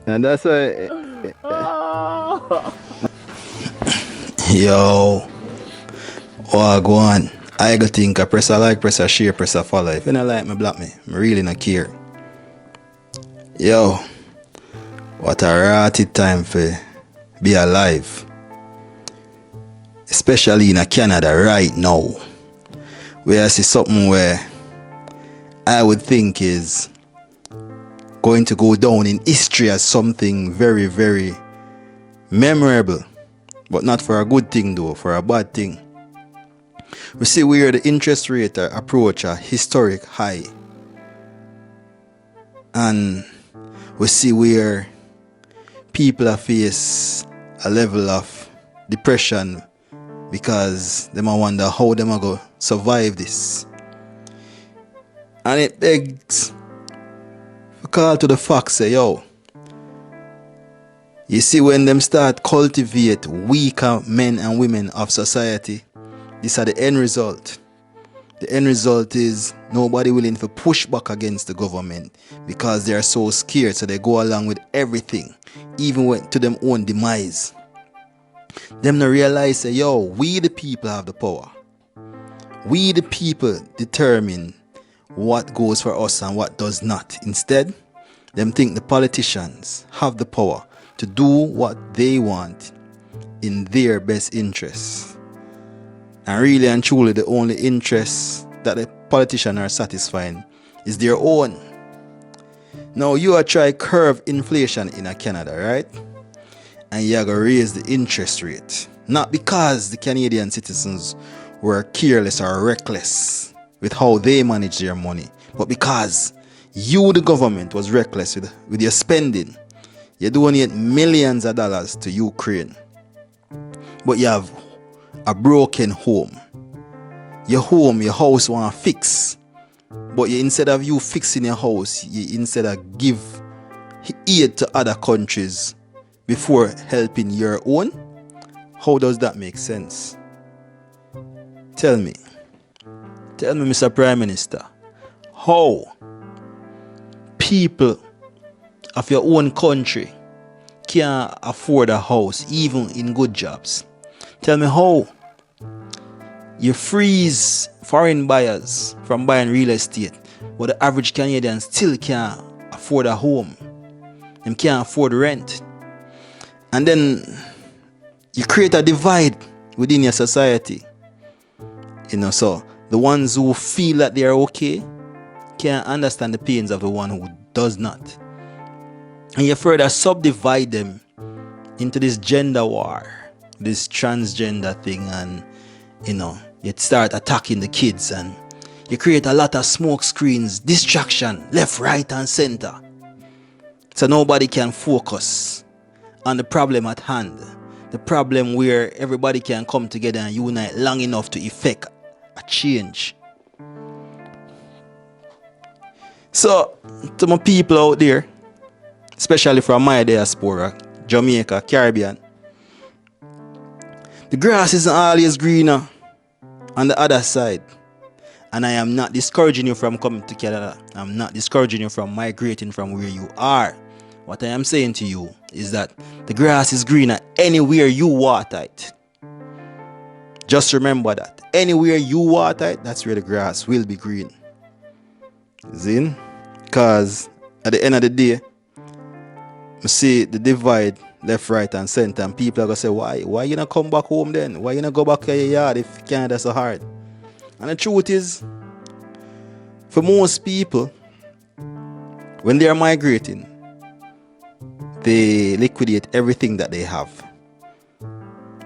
And that's why. Yo, oh, go on. I go think I press a like, press a share, press a follow. If you don't like me, block me. I really not care. Yo, what a ratty time for be alive. Especially in Canada right now. Where I see something where I would think is going to go down in history as something very, very memorable. But not for a good thing though, for a bad thing. We see where the interest rate approach a historic high. And we see where people face a level of depression because they might wonder how they are going to survive this. And it begs to call to the fact, say, yo, you see when them start cultivate weaker men and women of society, these are the end result. The end result is nobody willing to push back against the government because they are so scared, so they go along with everything, even to them own demise. Them not realize say, yo, we the people have the power. We the people determine what goes for us and what does not. Instead, them think the politicians have the power to do what they want in their best interests. And really and truly, the only interest that the politicians are satisfying is their own. Now, you are trying to curb inflation in Canada, right? And you are going to raise the interest rate. Not because the Canadian citizens were careless or reckless with how they manage their money, but because you, the government, was reckless with your spending. You donate millions of dollars to Ukraine, but you have a broken home. Your house want to fix, but instead of you fixing your house, you instead of give aid to other countries before helping your own. How does that make sense? Tell me, Mr. Prime Minister, how people of your own country can't afford a house even in good jobs? Tell me how you freeze foreign buyers from buying real estate, but the average Canadian still can't afford a home. Them can't afford rent. And then you create a divide within your society. So the ones who feel that they are okay can't understand the pains of the one who does not. And you further subdivide them into this gender war, this transgender thing, and you start attacking the kids, and you create a lot of smoke screens, distraction, left, right, and center. So nobody can focus on the problem at hand. The problem where everybody can come together and unite long enough to effect a change. So, to my people out there, especially from my diaspora, Jamaica, Caribbean, the grass isn't always greener on the other side. And I am not discouraging you from coming to Canada. I'm not discouraging you from migrating from where you are. What I am saying to you is that the grass is greener anywhere you water it. Just remember that. Anywhere you water it, that's where the grass will be green. Zin? Because at the end of the day, you see the divide left, right, and center, and people are going to say, why you not come back home then? Why you not go back to your yard if Canada's so hard? And the truth is, for most people, when they are migrating, they liquidate everything that they have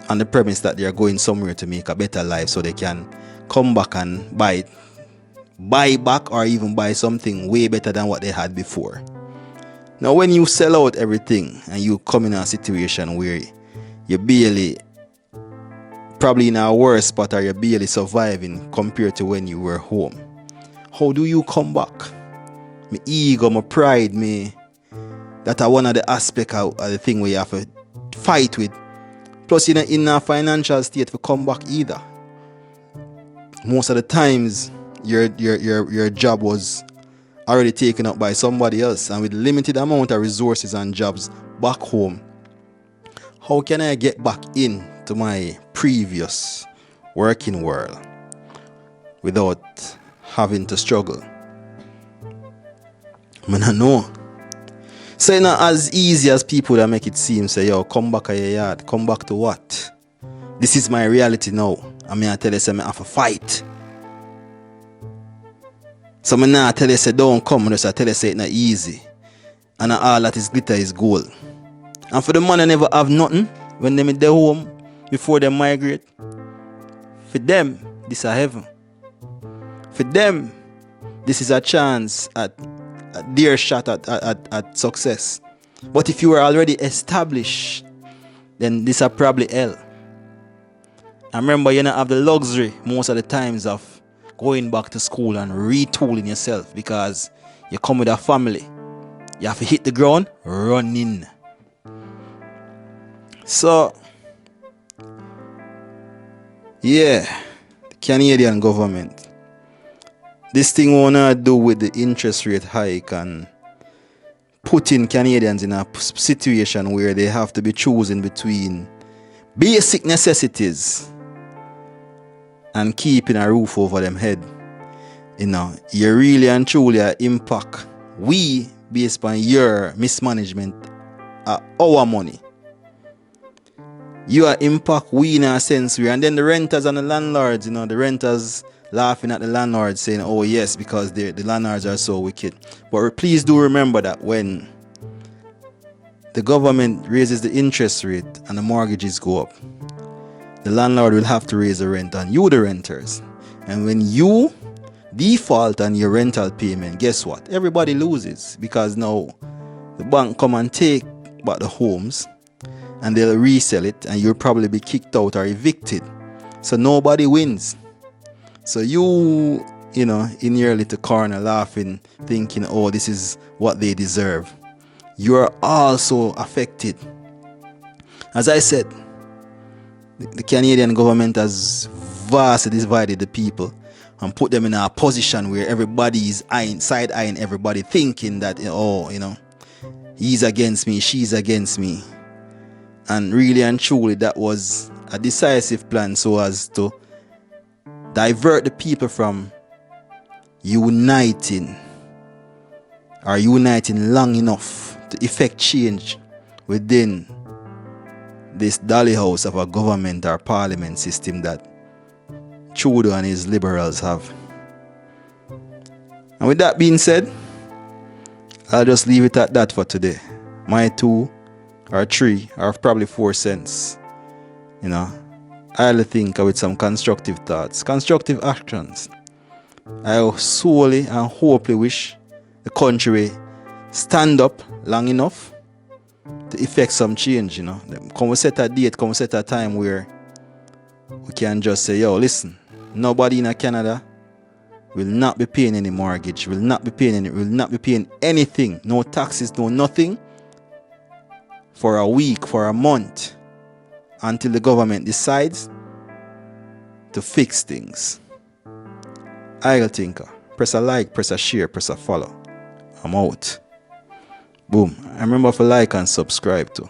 on the premise that they are going somewhere to make a better life so they can come back and buy back or even buy something way better than what they had before. Now, when you sell out everything and you come in a situation where you're barely, probably in a worse spot, or you're barely surviving compared to when you were home, how do you come back? My ego, my pride, that are one of the aspects of the thing where you have to fight with. Plus, in a financial state to come back either. Most of the times, your job was already taken up by somebody else, and with limited amount of resources and jobs back home, how can I get back into my previous working world without having to struggle? I don't know. So it's not as easy as people that make it seem. Say, yo, come back to your yard. Come back to what? This is my reality now. I mean, I tell you, say, I have to fight. So I now tell you, say, don't come. I just tell you, say, it's not easy. And all that is glitter is gold. And for the man who never have nothing, when they in their home, before they migrate, for them, this is heaven. For them, this is a chance at their shot at success. But if you are already established, then this is probably hell. And remember, you don't have the luxury most of the times of going back to school and retooling yourself, because you come with a family. You have to hit the ground running. So, yeah, the Canadian government. This thing wanna do with the interest rate hike and putting Canadians in a situation where they have to be choosing between basic necessities and keeping a roof over them head. You know, you really and truly impact we based on your mismanagement of our money. You are impact we in a sense where, and then the renters and the landlords, you know, the renters laughing at the landlords saying, oh yes, because the landlords are so wicked. But please do remember that when the government raises the interest rate and the mortgages go up, the landlord will have to raise the rent on you, the renters. And when you default on your rental payment, guess what? Everybody loses, because now the bank come and take back the homes and they'll resell it, and you'll probably be kicked out or evicted. So nobody wins. So you know, in your little corner laughing, thinking, oh, this is what they deserve. You're also affected. As I said, the Canadian government has vastly divided the people and put them in a position where everybody is side-eyeing everybody, thinking that, oh, you know, he's against me, she's against me. And really and truly, that was a decisive plan so as to divert the people from uniting long enough to effect change within this dolly house of a government or parliament system that Trudeau and his liberals have. And with that being said, I'll just leave it at that for today. My 2 or 3 or probably 4 cents. You know, I'll think with some constructive thoughts, constructive actions. I solely and hopefully wish the country stand up long enough to effect some change, you know. Come we set a date, come we set a time where we can just say, yo, listen, nobody in Canada will not be paying any mortgage, will not be paying anything, no taxes, no nothing, for a week, for a month, until the government decides to fix things. I'll Thinker. Press a like, press a share, press a follow. I'm out. Boom. And remember to like and subscribe too.